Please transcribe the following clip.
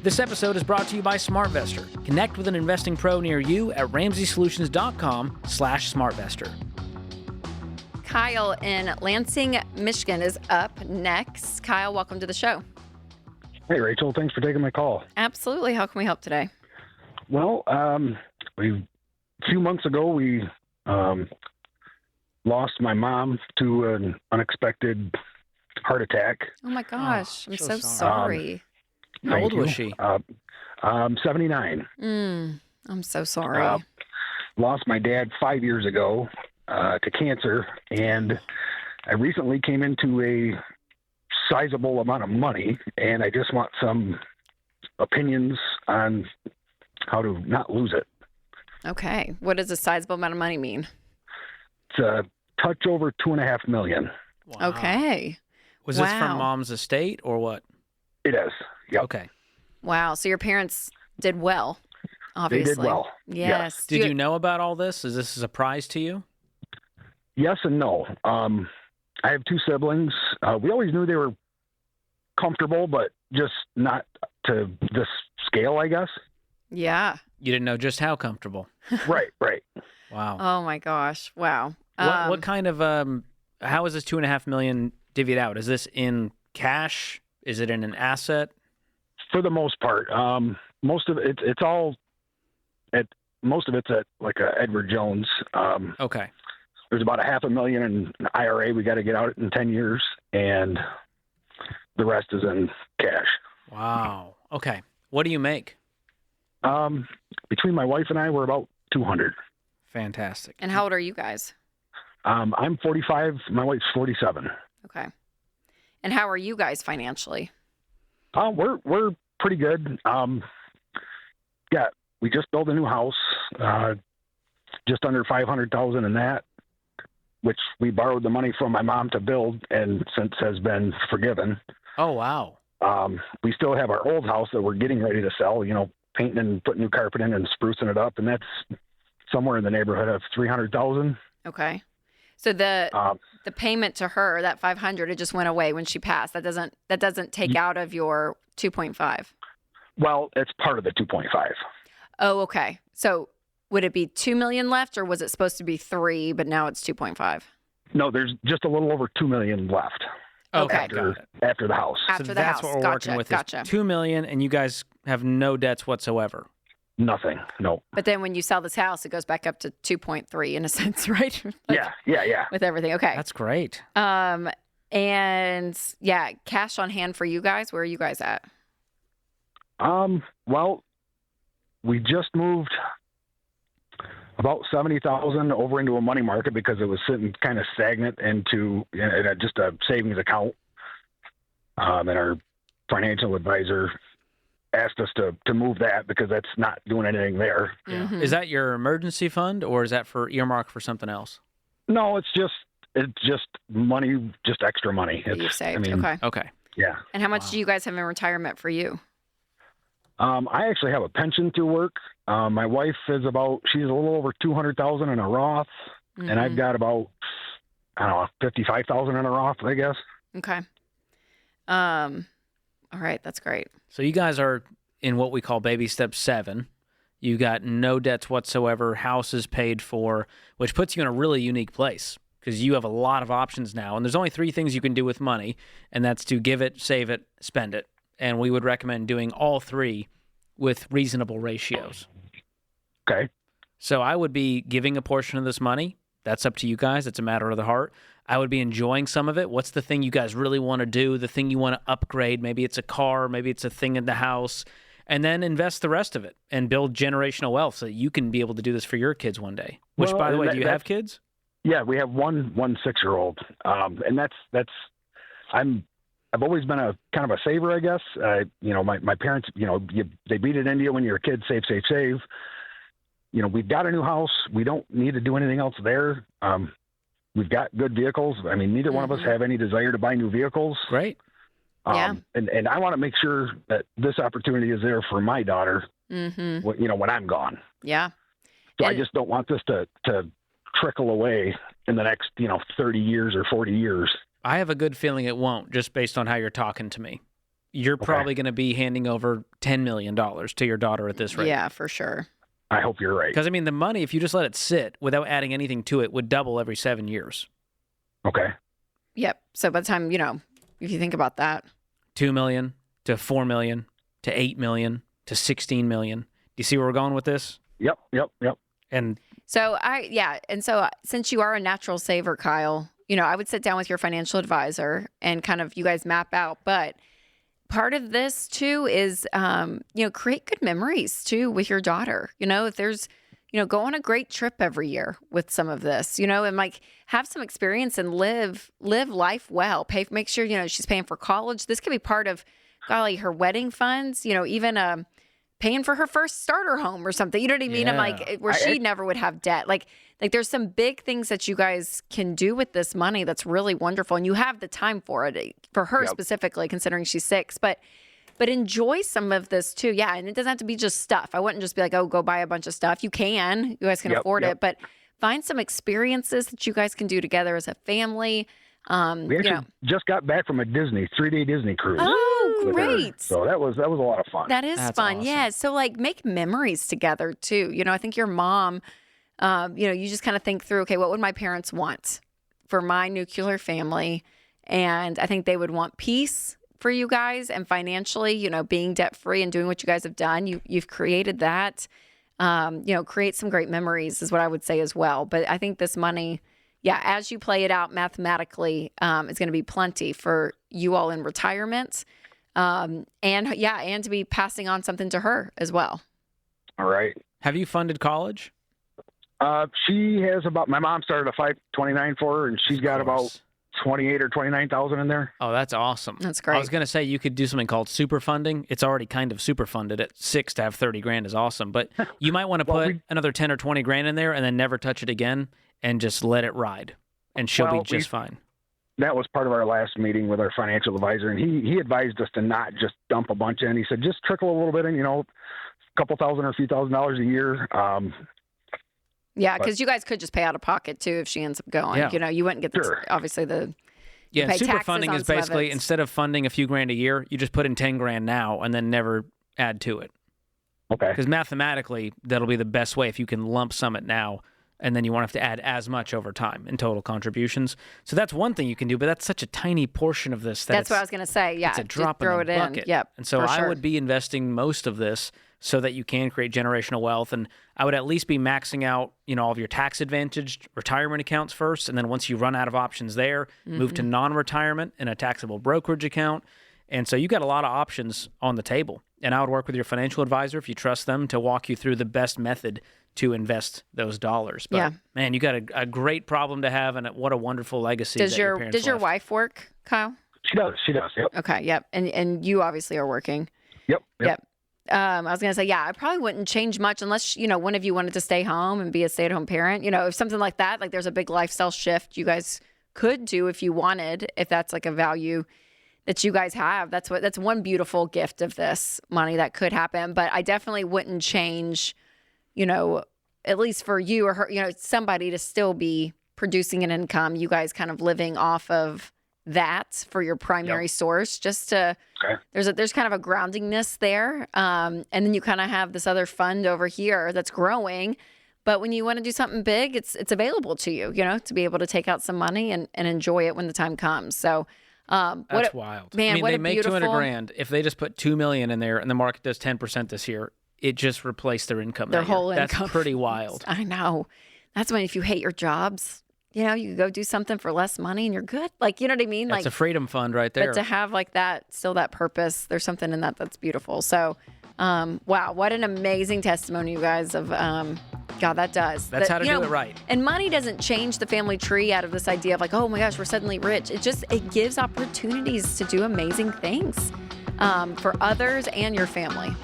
This episode is brought to you by SmartVestor. Connect with an investing pro near you at RamseySolutions.com/SmartVestor. Kyle in Lansing, Michigan is up next. Kyle, welcome to the show. Hey, Rachel. Thanks for taking my call. Absolutely. How can we help today? Well, a few months ago, we lost my mom to an unexpected heart attack. Oh, my gosh. I'm so sorry. sorry. How old was she? 79. I'm so sorry. Lost my dad 5 years ago to cancer, and I recently came into a sizable amount of money, and I just want some opinions on how to not lose it. Okay. What does a sizable amount of money mean? It's a touch over $2.5 million. Wow. Okay. Was this from Mom's estate or what? It is. Yep. Okay. Wow. So your parents did well, obviously. They did well. Yes. Did you know about all this? Is this a surprise to you? Yes and no. I have two siblings. We always knew they were comfortable, but just not to this scale, I guess. Yeah. You didn't know just how comfortable. Right. Wow. Oh, my gosh. Wow. What kind of, how is this $2.5 million divvied out? Is this in cash? Is it in an asset? For the most part. Most of it's at like a Edward Jones. Okay. There's about $500,000 in an IRA. We got to get out in 10 years, and the rest is in cash. Wow. Okay. What do you make? Between my wife and I, we're about 200. Fantastic. And how old are you guys? I'm 45. My wife's 47. Okay. And how are you guys financially? We're pretty good. Yeah, we just built a new house, just under $500,000 in that, which we borrowed the money from my mom to build, and since has been forgiven. Oh, wow. We still have our old house that we're getting ready to sell, painting and putting new carpet in and sprucing it up, and that's somewhere in the neighborhood of $300,000. Okay. So the payment to her, that $500, it just went away when she passed. That doesn't take out of your 2.5. Well, it's part of the 2.5. Oh, okay. So would it be 2 million left, or was it supposed to be 3, but now it's 2.5? No, there's just a little over 2 million left. Okay. After the house. After So the that's house. what we're Gotcha. working with. Gotcha. Is $2 million, and you guys have no debts whatsoever. Nothing. No. But then when you sell this house, it goes back up to 2.3 in a sense, right? Yeah. With everything. Okay. That's great. And yeah, cash on hand for you guys. Where are you guys at? Well, we just moved about $70,000 over into a money market because it was sitting kind of stagnant into just a savings account. And our financial advisor asked us to move that because that's not doing anything there. Yeah. Is that your emergency fund, or is that for earmark for something else? No, it's just money, just extra money. That you've saved. Okay. Yeah. And how much do you guys have in retirement for you? I actually have a pension through work. My wife is she's a little over 200,000 in a Roth, and I've got about, 55,000 in a Roth, I guess. Okay. All right. That's great. So you guys are in what we call baby step 7. You got no debts whatsoever. House is paid for, which puts you in a really unique place because you have a lot of options now. And there's only 3 things you can do with money, and that's to give it, save it, spend it. And we would recommend doing all 3 with reasonable ratios. Okay. So I would be giving a portion of this money. That's up to you guys. It's a matter of the heart. I would be enjoying some of it. What's the thing you guys really want to do? The thing you want to upgrade? Maybe it's a car. Maybe it's a thing in the house. And then invest the rest of it and build generational wealth so that you can be able to do this for your kids one day. Which, by the way, do you have kids? Yeah, we have one 6-year-old. And I've always been a kind of a saver, I guess. My parents, they beat it into you when you're a kid, save. We've got a new house. We don't need to do anything else there. We've got good vehicles. I mean, neither one of us have any desire to buy new vehicles. Great. Yeah. And I want to make sure that this opportunity is there for my daughter, when I'm gone. Yeah. So I just don't want this to trickle away in the next, 30 years or 40 years. I have a good feeling it won't, just based on how you're talking to me. you're probably going to be handing over $10 million to your daughter at this rate. Yeah, for sure. I hope you're right. Because, I mean, the money, if you just let it sit without adding anything to it, would double every 7 years. Okay. Yep. So by the time, if you think about that. $2 million to $4 million to $8 million to $16 million. Do you see where we're going with this? Yep. And so since you are a natural saver, Kyle, I would sit down with your financial advisor and kind of you guys map out. But part of this too is, create good memories too with your daughter. If there's, go on a great trip every year with some of this, and like have some experience and live life well. Make sure, she's paying for college. This could be part of, golly, her wedding funds, even paying for her first starter home or something. You know what I mean? Yeah. I'm like, where she never would have debt. Like there's some big things that you guys can do with this money that's really wonderful. And you have the time for it, for her specifically, considering she's 6. But enjoy some of this too. Yeah. And it doesn't have to be just stuff. I wouldn't just be like, oh, go buy a bunch of stuff. You can. You guys can afford it. But find some experiences that you guys can do together as a family. We actually just got back from a 3-day Disney cruise. Oh, great. So that was a lot of fun. That's fun. Awesome. Yeah. So like make memories together too. I think your mom, you just kind of think through, okay, what would my parents want for my nuclear family? And I think they would want peace for you guys and financially, being debt free and doing what you guys have done. You've created that, create some great memories is what I would say as well. But I think this money, as you play it out mathematically, it's going to be plenty for you all in retirement. And to be passing on something to her as well. All right. Have you funded college? She has my mom started a 529 for her, and she's got about 28 or 29,000 in there. Oh, that's awesome. That's great. I was going to say you could do something called super funding. It's already kind of super funded at 6 to have 30 grand is awesome, but you might want to put another 10 or 20 grand in there and then never touch it again and just let it ride, and she'll be just fine. That was part of our last meeting with our financial advisor, and he advised us to not just dump a bunch in. He said, just trickle a little bit in, a couple thousand or a few $1,000s a year. Yeah, because you guys could just pay out of pocket too if she ends up going. Yeah. You wouldn't get obviously the and super funding is basically instead of funding a few grand a year, you just put in 10 grand now and then never add to it. Okay. Because mathematically, that'll be the best way if you can lump sum it now, and then you won't have to add as much over time in total contributions. So that's one thing you can do, but that's such a tiny portion of this. That's what I was going to say. Yeah, it's a drop throw in the bucket. Yep. And so I would be investing most of this so that you can create generational wealth. And I would at least be maxing out, all of your tax advantaged retirement accounts first. And then once you run out of options there, move to non-retirement in a taxable brokerage account. And so you got a lot of options on the table. And I would work with your financial advisor, if you trust them, to walk you through the best method to invest those dollars. But man, you got a great problem to have, and what a wonderful legacy. Does your wife work, Kyle? She does. Yep. Okay. Yep. And you obviously are working. Yep. I was going to say, I probably wouldn't change much unless, one of you wanted to stay home and be a stay-at-home parent. If something like that, like there's a big lifestyle shift you guys could do if you wanted, if that's like a value that you guys have. That's one beautiful gift of this money that could happen. But I definitely wouldn't change, at least for you or her, somebody to still be producing an income, you guys kind of living off of that for your primary source, just to there's kind of a groundingness there, and then you kind of have this other fund over here that's growing, but when you want to do something big, it's available to you, to be able to take out some money and enjoy it when the time comes. So that's wild, man. They make 200 grand if they just put $2 million in there and the market does 10% this year. It just replaced their income. Their whole income. That's pretty wild. I know. That's when if you hate your jobs, you can go do something for less money and you're good. Like, you know what I mean? That's a freedom fund right there. But to have like that, still that purpose, there's something in that that's beautiful. So, wow, what an amazing testimony, you guys, of, God, that does. That's how to do it right. And money doesn't change the family tree out of this idea of like, oh my gosh, we're suddenly rich. It gives opportunities to do amazing things for others and your family.